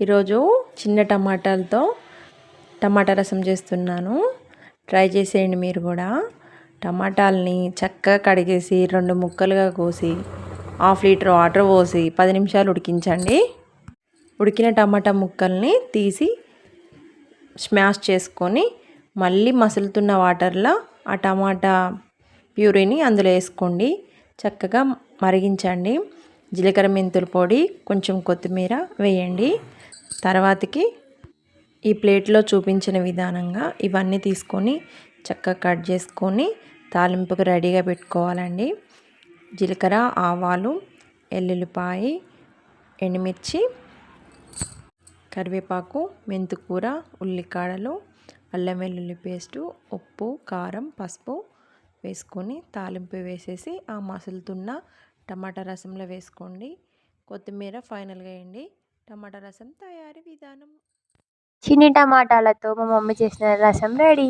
ఈరోజు చిన్న టమాటాలతో టమాటా రసం చేస్తున్నాను. ట్రై చేసేయండి మీరు కూడా. టమాటాలని చక్కగా కడిగేసి 2 ముక్కలుగా కోసి 1/2 లీటర్ వాటర్ పోసి 10 నిమిషాలు ఉడికించండి. ఉడికిన టమాటా ముక్కల్ని తీసి స్మాష్ చేసుకొని మళ్ళీ మసులుతున్న వాటర్లో ఆ టమాటా ప్యూరీని అందులో వేసుకోండి. చక్కగా మరిగించండి. జీలకర్ర మెంతుల పొడి, కొంచెం కొత్తిమీర వేయండి. తర్వాతకి ఈ ప్లేట్లో చూపించిన విధానంగా ఇవన్నీ తీసుకొని చక్కగా కట్ చేసుకొని తాలింపుకు రెడీగా పెట్టుకోవాలండి. జీలకర్ర, ఆవాలు, ఎల్లుల్లిపాయ, ఎండుమిర్చి, కరివేపాకు, మెంతికూర, ఉల్లికాడలు, అల్లం వెల్లుల్లి పేస్టు, ఉప్పు, కారం, పసుపు వేసుకొని తాలింపు వేసేసి ఆ మసులుతున్న టమాటా రసంలో వేసుకోండి. కొత్తిమీర ఫైనల్గా వేయండి. టమాటా రసం తయారీ విధానం. చిన్ని టమాటాలతో మా మమ్మీ చేసిన రసం రెడీ.